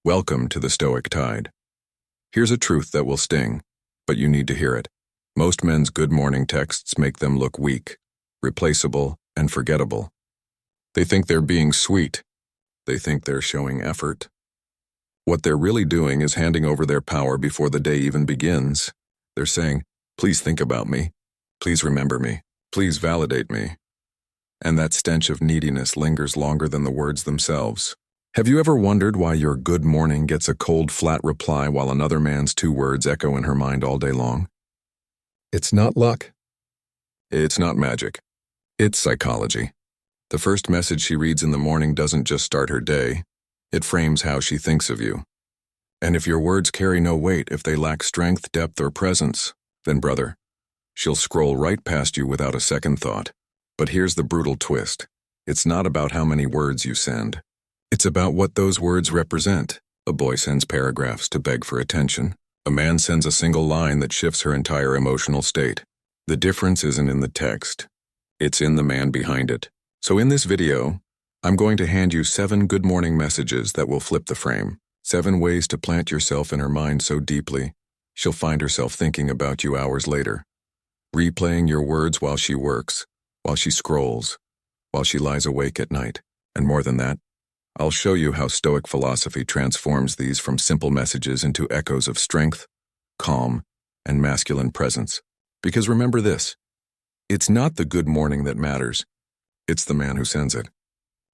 Welcome to the Stoic Tide. Here's a truth that will sting, but you need to hear it. Most men's good morning texts make them look weak, replaceable, and forgettable. They think they're being sweet. They think they're showing effort. What they're really doing is handing over their power before the day even begins. They're saying, "Please think about me. Please remember me. Please validate me." And that stench of neediness lingers longer than the words themselves. Have you ever wondered why your good morning gets a cold, flat reply while another man's two words echo in her mind all day long? It's not luck. It's not magic. It's psychology. The first message she reads in the morning doesn't just start her day. It frames how she thinks of you. And if your words carry no weight, if they lack strength, depth, or presence, then brother, she'll scroll right past you without a second thought. But here's the brutal twist. It's not about how many words you send. It's about what those words represent. A boy sends paragraphs to beg for attention. A man sends a single line that shifts her entire emotional state. The difference isn't in the text. It's in the man behind it. So in this video, I'm going to hand you 7 good morning messages that will flip the frame. 7 ways to plant yourself in her mind so deeply, she'll find herself thinking about you hours later. Replaying your words while she works, while she scrolls, while she lies awake at night. And more than that, I'll show you how Stoic philosophy transforms these from simple messages into echoes of strength, calm, and masculine presence. Because remember this, it's not the good morning that matters, it's the man who sends it.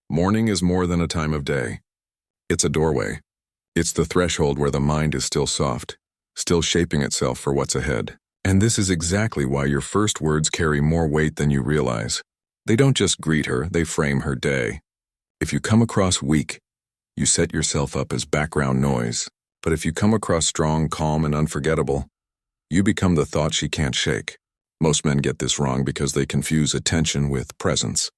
Morning is more than a time of day. It's a doorway. It's the threshold where the mind is still soft, still shaping itself for what's ahead. And this is exactly why your first words carry more weight than you realize. They don't just greet her, they frame her day. If you come across weak, you set yourself up as background noise. But if you come across strong, calm, and unforgettable, you become the thought she can't shake. Most men get this wrong because they confuse attention with presence.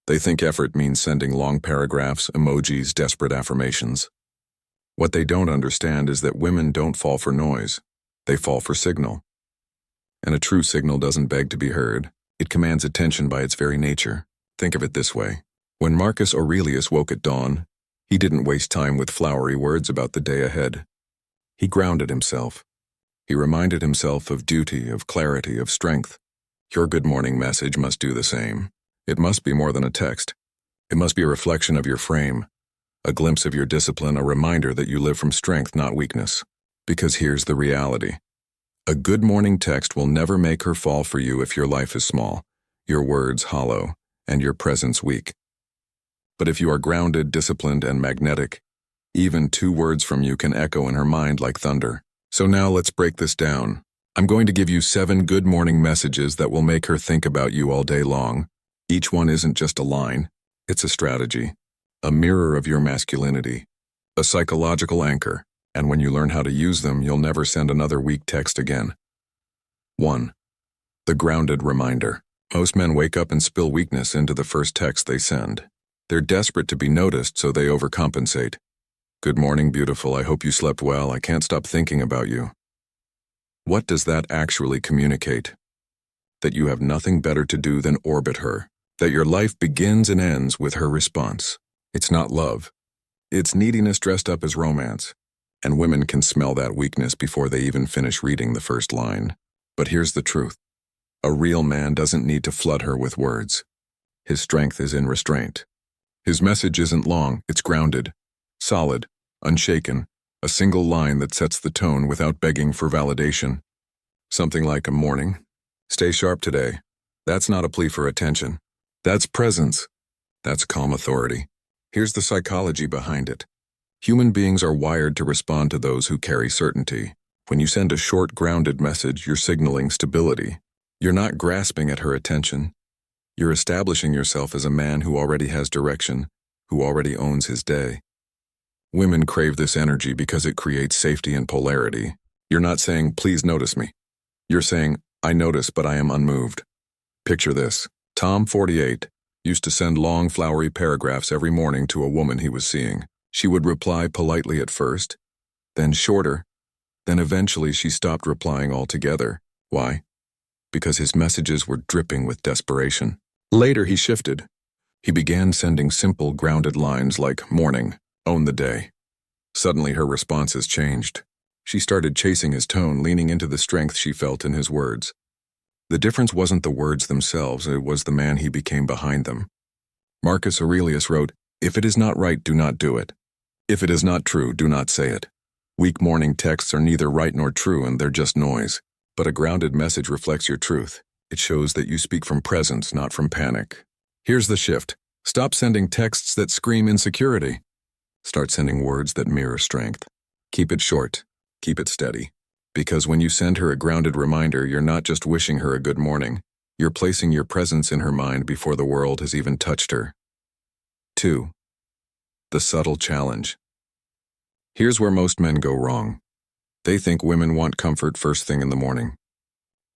They think effort means sending long paragraphs, emojis, desperate affirmations. What they don't understand is that women don't fall for noise. They fall for signal. And a true signal doesn't beg to be heard. It commands attention by its very nature. Think of it this way. When Marcus Aurelius woke at dawn, he didn't waste time with flowery words about the day ahead. He grounded himself. He reminded himself of duty, of clarity, of strength. Your good morning message must do the same. It must be more than a text. It must be a reflection of your frame, a glimpse of your discipline, a reminder that you live from strength, not weakness. Because here's the reality. A good morning text will never make her fall for you if your life is small, your words hollow, and your presence weak. But if you are grounded, disciplined, and magnetic, even 2 words from you can echo in her mind like thunder. So now let's break this down. I'm going to give you 7 good morning messages that will make her think about you all day long. Each one isn't just a line, it's a strategy, a mirror of your masculinity, a psychological anchor, and when you learn how to use them, you'll never send another weak text again. 1. The grounded reminder. Most men wake up and spill weakness into the first text they send. They're desperate to be noticed, so they overcompensate. "Good morning, beautiful. I hope you slept well. I can't stop thinking about you." What does that actually communicate? That you have nothing better to do than orbit her. That your life begins and ends with her response. It's not love. It's neediness dressed up as romance. And women can smell that weakness before they even finish reading the first line. But here's the truth. A real man doesn't need to flood her with words. His strength is in restraint. His message isn't long, it's grounded, solid, unshaken, a single line that sets the tone without begging for validation. Something like a morning. Stay sharp today. That's not a plea for attention. That's presence. That's calm authority. Here's the psychology behind it. Human beings are wired to respond to those who carry certainty. When you send a short, grounded message, you're signaling stability. You're not grasping at her attention. You're establishing yourself as a man who already has direction, who already owns his day. Women crave this energy because it creates safety and polarity. You're not saying, "Please notice me." You're saying, "I notice, but I am unmoved." Picture this. Tom, 48, used to send long, flowery paragraphs every morning to a woman he was seeing. She would reply politely at first, then shorter, then eventually she stopped replying altogether. Why? Because his messages were dripping with desperation. Later he shifted. He began sending simple, grounded lines like, "Morning, own the day." Suddenly her responses changed. She started chasing his tone, leaning into the strength she felt in his words. The difference wasn't the words themselves, it was the man he became behind them. Marcus Aurelius wrote, "If it is not right, do not do it. If it is not true, do not say it." Weak morning texts are neither right nor true, and they're just noise. But a grounded message reflects your truth. It shows that you speak from presence, not from panic. Here's the shift. Stop sending texts that scream insecurity. Start sending words that mirror strength. Keep it short. Keep it steady. Because when you send her a grounded reminder, you're not just wishing her a good morning. You're placing your presence in her mind before the world has even touched her. 2. The subtle challenge. Here's where most men go wrong. They think women want comfort first thing in the morning.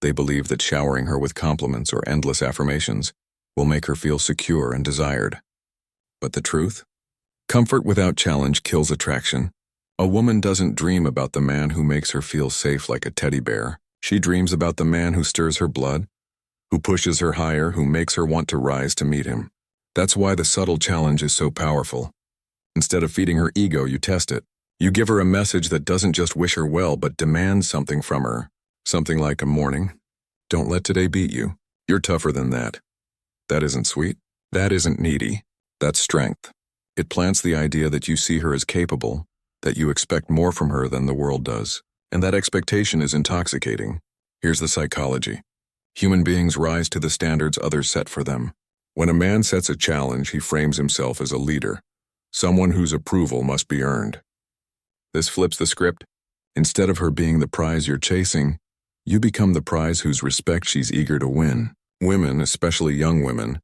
They believe that showering her with compliments or endless affirmations will make her feel secure and desired. But the truth? Comfort without challenge kills attraction. A woman doesn't dream about the man who makes her feel safe like a teddy bear. She dreams about the man who stirs her blood, who pushes her higher, who makes her want to rise to meet him. That's why the subtle challenge is so powerful. Instead of feeding her ego, you test it. You give her a message that doesn't just wish her well, but demands something from her. Something like a morning. Don't let today beat you. You're tougher than that. That isn't sweet. That isn't needy. That's strength. It plants the idea that you see her as capable, that you expect more from her than the world does. And that expectation is intoxicating. Here's the psychology. Human beings rise to the standards others set for them. When a man sets a challenge, he frames himself as a leader, someone whose approval must be earned. This flips the script. Instead of her being the prize you're chasing, you become the prize whose respect she's eager to win. Women, especially young women,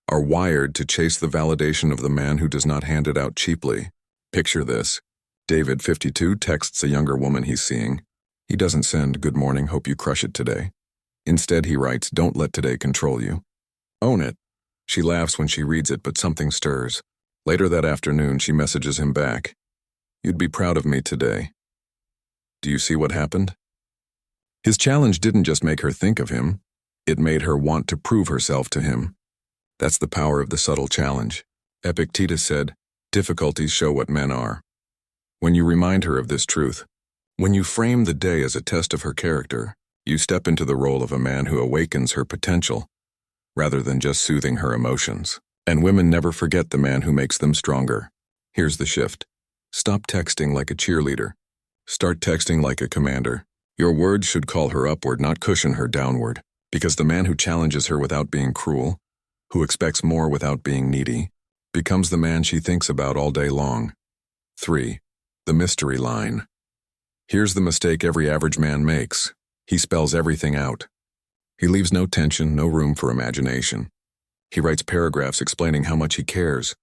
are wired to chase the validation of the man who does not hand it out cheaply. Picture this. David, 52, texts a younger woman he's seeing. He doesn't send, "Good morning, hope you crush it today." Instead, he writes, "Don't let today control you. Own it." She laughs when she reads it, but something stirs. Later that afternoon, she messages him back, "You'd be proud of me today." Do you see what happened? His challenge didn't just make her think of him, it made her want to prove herself to him. That's the power of the subtle challenge. Epictetus said, "Difficulties show what men are." When you remind her of this truth, when you frame the day as a test of her character, you step into the role of a man who awakens her potential, rather than just soothing her emotions. And women never forget the man who makes them stronger. Here's the shift. Stop texting like a cheerleader. Start texting like a commander. Your words should call her upward, not cushion her downward. Because the man who challenges her without being cruel, who expects more without being needy, becomes the man she thinks about all day long. 3. The mystery line. Here's the mistake every average man makes. He spells everything out. He leaves no tension, no room for imagination. He writes paragraphs explaining how much he cares,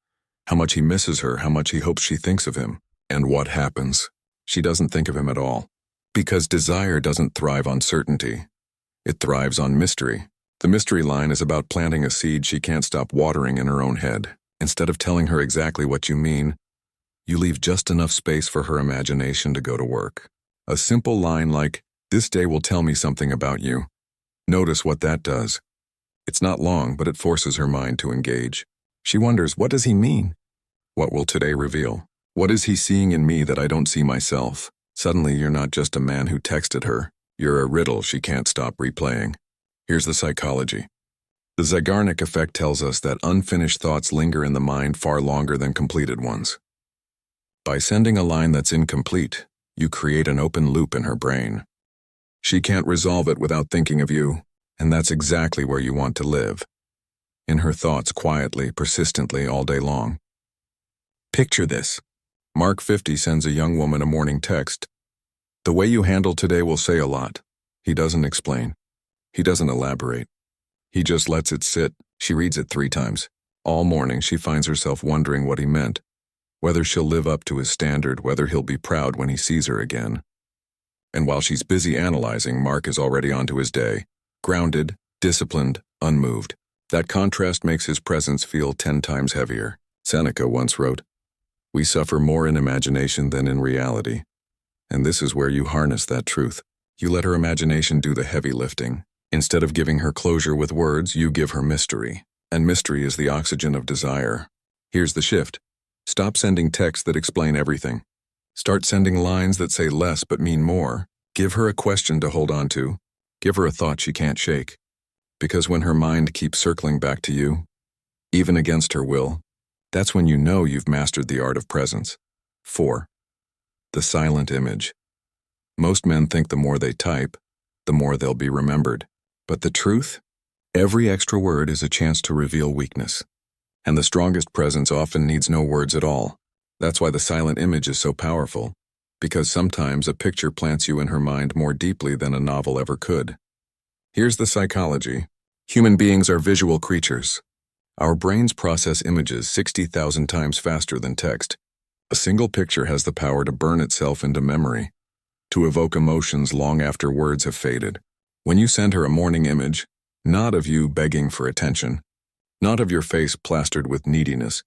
how much he misses her, how much he hopes she thinks of him. And what happens? She doesn't think of him at all. Because desire doesn't thrive on certainty. It thrives on mystery. The mystery line is about planting a seed she can't stop watering in her own head. Instead of telling her exactly what you mean, you leave just enough space for her imagination to go to work. A simple line like, "This day will tell me something about you." Notice what that does. It's not long, but it forces her mind to engage. She wonders, what does he mean? What will today reveal? What is he seeing in me that I don't see myself? Suddenly, you're not just a man who texted her. You're a riddle she can't stop replaying. Here's the psychology. The Zeigarnik effect tells us that unfinished thoughts linger in the mind far longer than completed ones. By sending a line that's incomplete, you create an open loop in her brain. She can't resolve it without thinking of you, and that's exactly where you want to live. In her thoughts quietly, persistently, all day long. Picture this. Mark 50 sends a young woman a morning text. The way you handle today will say a lot. He doesn't explain. He doesn't elaborate. He just lets it sit. She reads it 3 times. All morning she finds herself wondering what he meant, whether she'll live up to his standard, whether he'll be proud when he sees her again. And while she's busy analyzing, Mark is already onto his day. Grounded, disciplined, unmoved. That contrast makes his presence feel 10 times heavier. Seneca once wrote, "We suffer more in imagination than in reality." And this is where you harness that truth. You let her imagination do the heavy lifting. Instead of giving her closure with words, you give her mystery. And mystery is the oxygen of desire. Here's the shift. Stop sending texts that explain everything. Start sending lines that say less but mean more. Give her a question to hold on to. Give her a thought she can't shake. Because when her mind keeps circling back to you, even against her will, that's when you know you've mastered the art of presence. 4. The silent image. Most men think the more they type, the more they'll be remembered. But the truth? Every extra word is a chance to reveal weakness. And the strongest presence often needs no words at all. That's why the silent image is so powerful. Because sometimes a picture plants you in her mind more deeply than a novel ever could. Here's the psychology. Human beings are visual creatures. Our brains process images 60,000 times faster than text. A single picture has the power to burn itself into memory, to evoke emotions long after words have faded. When you send her a morning image, not of you begging for attention, not of your face plastered with neediness,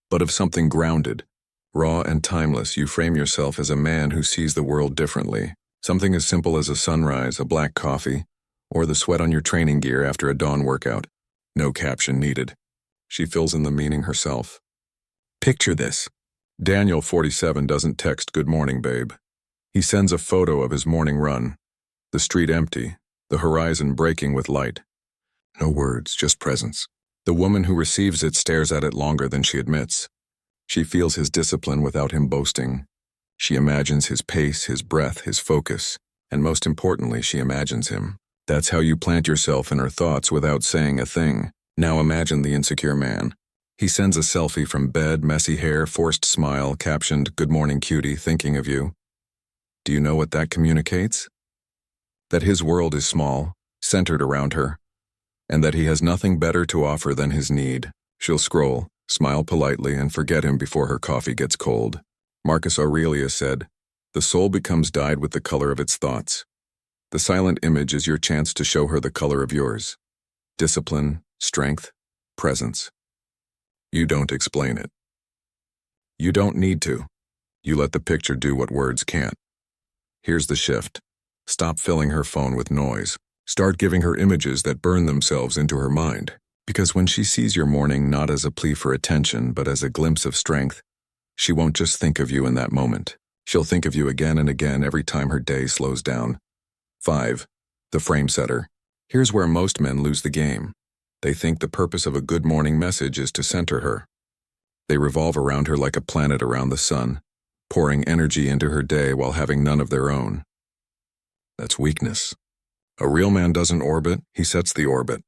but of something grounded, raw and timeless, you frame yourself as a man who sees the world differently. Something as simple as a sunrise, a black coffee, or the sweat on your training gear after a dawn workout. No caption needed. She fills in the meaning herself. Picture this. Daniel, 47, doesn't text "Good morning, babe." He sends a photo of his morning run. The street empty, the horizon breaking with light. No words, just presence. The woman who receives it stares at it longer than she admits. She feels his discipline without him boasting. She imagines his pace, his breath, his focus, and most importantly, she imagines him. That's how you plant yourself in her thoughts without saying a thing. Now imagine the insecure man. He sends a selfie from bed, messy hair, forced smile, captioned, "Good morning, cutie, thinking of you." Do you know what that communicates? That his world is small, centered around her, and that he has nothing better to offer than his need. She'll scroll, smile politely, and forget him before her coffee gets cold. Marcus Aurelius said, "The soul becomes dyed with the color of its thoughts." The silent image is your chance to show her the color of yours. Discipline, strength, presence. You don't explain it. You don't need to. You let the picture do what words can't. Here's the shift. Stop filling her phone with noise. Start giving her images that burn themselves into her mind. Because when she sees your morning not as a plea for attention, but as a glimpse of strength, she won't just think of you in that moment. She'll think of you again and again every time her day slows down. 5. The frame setter. Here's where most men lose the game. They think the purpose of a good morning message is to center her. They revolve around her like a planet around the sun, pouring energy into her day while having none of their own. That's weakness. A real man doesn't orbit, he sets the orbit.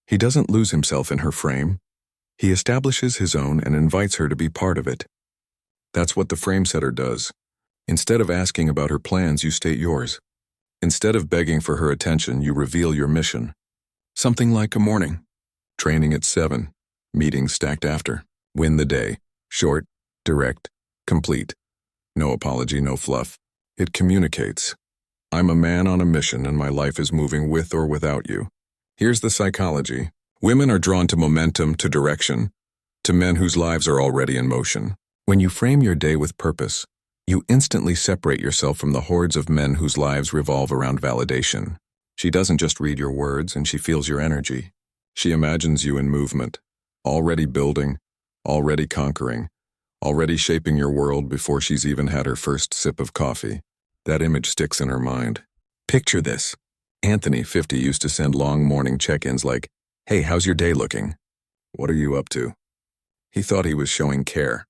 He doesn't lose himself in her frame. He establishes his own and invites her to be part of it. That's what the frame setter does. Instead of asking about her plans, you state yours. Instead of begging for her attention, you reveal your mission. Something like a morning. Training at 7. Meetings stacked after. Win the day. Short, direct, complete. No apology, no fluff. It communicates. I'm a man on a mission and my life is moving with or without you. Here's the psychology. Women are drawn to momentum, to direction, to men whose lives are already in motion. When you frame your day with purpose, you instantly separate yourself from the hordes of men whose lives revolve around validation. She doesn't just read your words, and she feels your energy. She imagines you in movement, already building, already conquering, already shaping your world before she's even had her first sip of coffee. That image sticks in her mind. Picture this. Anthony, 50, used to send long morning check-ins like, "Hey, how's your day looking? What are you up to?" He thought he was showing care,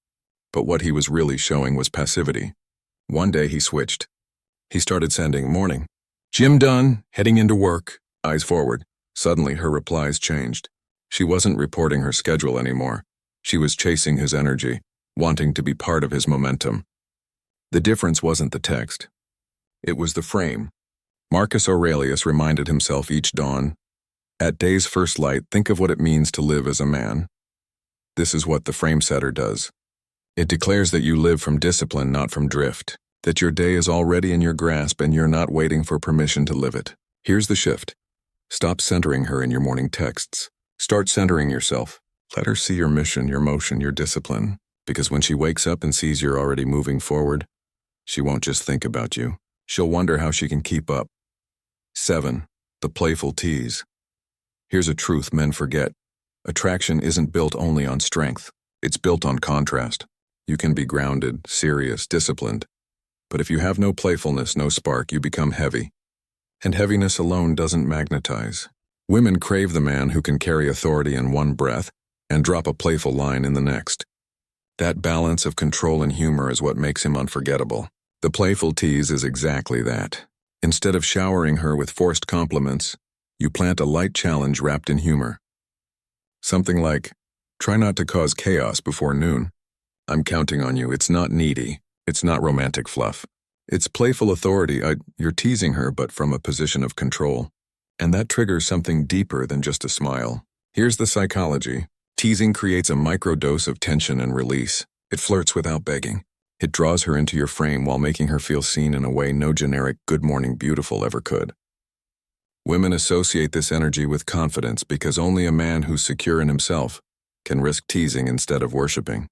but what he was really showing was passivity. One day he switched. He started sending, "Morning. Gym done, heading into work," eyes forward. Suddenly her replies changed. She wasn't reporting her schedule anymore. She was chasing his energy, wanting to be part of his momentum. The difference wasn't the text. It was the frame. Marcus Aurelius reminded himself each dawn, "At day's first light, think of what it means to live as a man." This is what the frame setter does. It declares that you live from discipline, not from drift, that your day is already in your grasp and you're not waiting for permission to live it. Here's the shift. Stop centering her in your morning texts. Start centering yourself. Let her see your mission, your motion, your discipline, because when she wakes up and sees you're already moving forward, she won't just think about you. She'll wonder how she can keep up. 7. The playful tease. Here's a truth men forget. Attraction isn't built only on strength. It's built on contrast. You can be grounded, serious, disciplined, But if you have no playfulness, no spark, you become heavy. And heaviness alone doesn't magnetize. Women crave the man who can carry authority in one breath and drop a playful line in the next. That balance of control and humor is what makes him unforgettable. The playful tease is exactly that. Instead of showering her with forced compliments, you plant a light challenge wrapped in humor. Something like, "Try not to cause chaos before noon. I'm counting on you. It's not needy. It's not romantic fluff. It's playful authority. You're teasing her, but from a position of control. And that triggers something deeper than just a smile. Here's the psychology. Teasing creates a microdose of tension and release. It flirts without begging. It draws her into your frame while making her feel seen in a way no generic "good morning beautiful" ever could. Women associate this energy with confidence because only a man who's secure in himself can risk teasing instead of worshiping.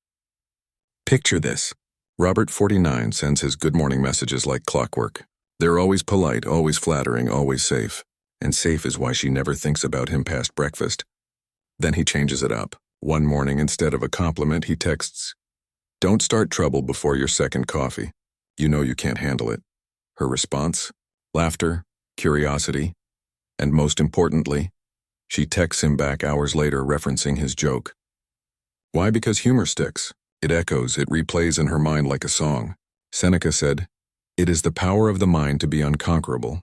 Picture this. Robert, 49, sends his good morning messages like clockwork. They're always polite, always flattering, always safe. And safe is why she never thinks about him past breakfast. Then he changes it up. One morning, instead of a compliment, he texts, "Don't start trouble before your second coffee. You know you can't handle it." Her response? Laughter, curiosity, and most importantly, she texts him back hours later referencing his joke. Why? Because humor sticks. It echoes, it replays in her mind like a song. Seneca said, "It is the power of the mind to be unconquerable."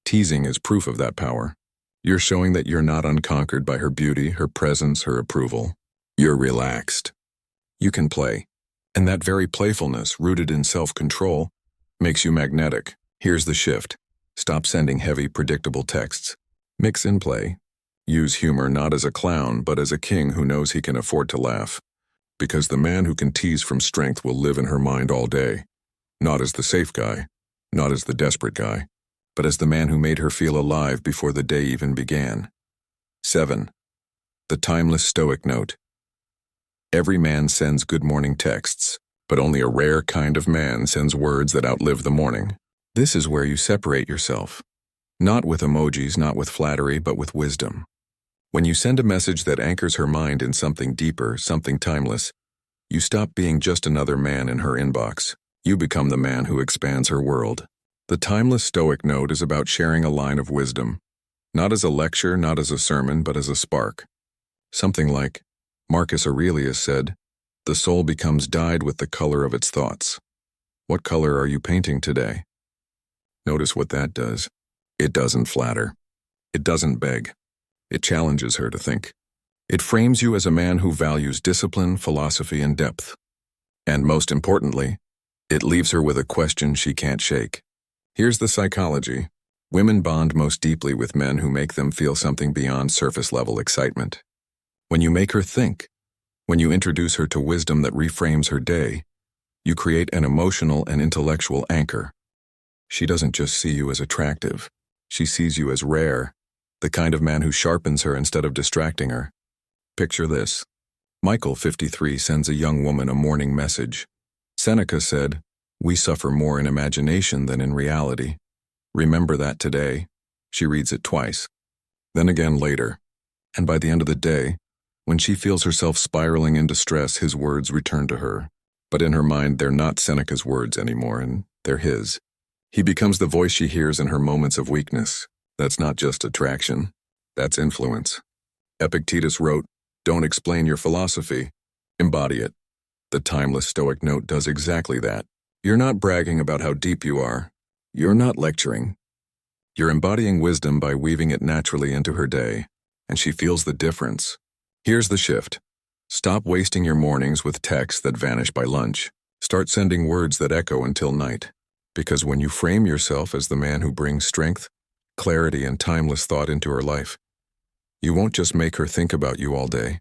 Teasing is proof of that power. You're showing that you're not unconquered by her beauty, her presence, her approval. You're relaxed. You can play. And that very playfulness, rooted in self-control, makes you magnetic. Here's the shift. Stop sending heavy, predictable texts. Mix in play. Use humor not as a clown, but as a king who knows he can afford to laugh. Because the man who can tease from strength will live in her mind all day. Not as the safe guy, not as the desperate guy, but as the man who made her feel alive before the day even began. 7. The timeless Stoic note. Every man sends good morning texts, but only a rare kind of man sends words that outlive the morning. This is where you separate yourself. Not with emojis, not with flattery, but with wisdom. When you send a message that anchors her mind in something deeper, something timeless, you stop being just another man in her inbox. You become the man who expands her world. The timeless Stoic note is about sharing a line of wisdom, not as a lecture, not as a sermon, but as a spark. Something like, Marcus Aurelius said, "The soul becomes dyed with the color of its thoughts." What color are you painting today? Notice what that does. It doesn't flatter. It doesn't beg. It challenges her to think. It frames you as a man who values discipline, philosophy, and depth. And most importantly, it leaves her with a question she can't shake. Here's the psychology. Women bond most deeply with men who make them feel something beyond surface-level excitement. When you make her think, when you introduce her to wisdom that reframes her day, you create an emotional and intellectual anchor. She doesn't just see you as attractive. She sees you as rare, the kind of man who sharpens her instead of distracting her. Picture this. Michael, 53, sends a young woman a morning message. Seneca said, "We suffer more in imagination than in reality. Remember that today." She reads it twice, then again later. And by the end of the day, when she feels herself spiraling into stress, his words return to her. But in her mind, they're not Seneca's words anymore, and they're his. He becomes the voice she hears in her moments of weakness. That's not just attraction. That's influence. Epictetus wrote, "Don't explain your philosophy. Embody it." The timeless Stoic note does exactly that. You're not bragging about how deep you are. You're not lecturing. You're embodying wisdom by weaving it naturally into her day, and she feels the difference. Here's the shift. Stop wasting your mornings with texts that vanish by lunch. Start sending words that echo until night. Because when you frame yourself as the man who brings strength, clarity, and timeless thought into her life, you won't just make her think about you all day.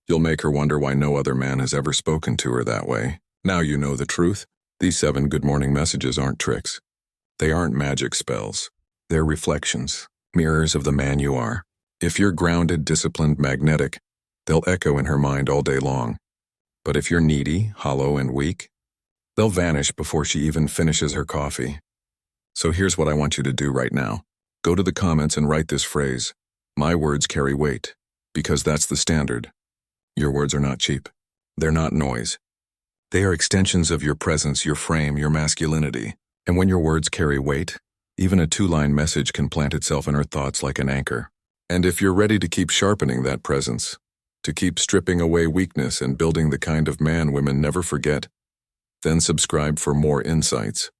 You'll make her wonder why no other man has ever spoken to her that way. Now you know the truth. These 7 good morning messages aren't tricks. They aren't magic spells. They're reflections, mirrors of the man you are. If you're grounded, disciplined, magnetic, they'll echo in her mind all day long. But if you're needy, hollow, and weak, they'll vanish before she even finishes her coffee. So here's what I want you to do right now. Go to the comments and write this phrase, "My words carry weight," because that's the standard. Your words are not cheap. They're not noise. They are extensions of your presence, your frame, your masculinity. And when your words carry weight, even a two-line message can plant itself in her thoughts like an anchor. And if you're ready to keep sharpening that presence, to keep stripping away weakness and building the kind of man women never forget, then subscribe for more insights.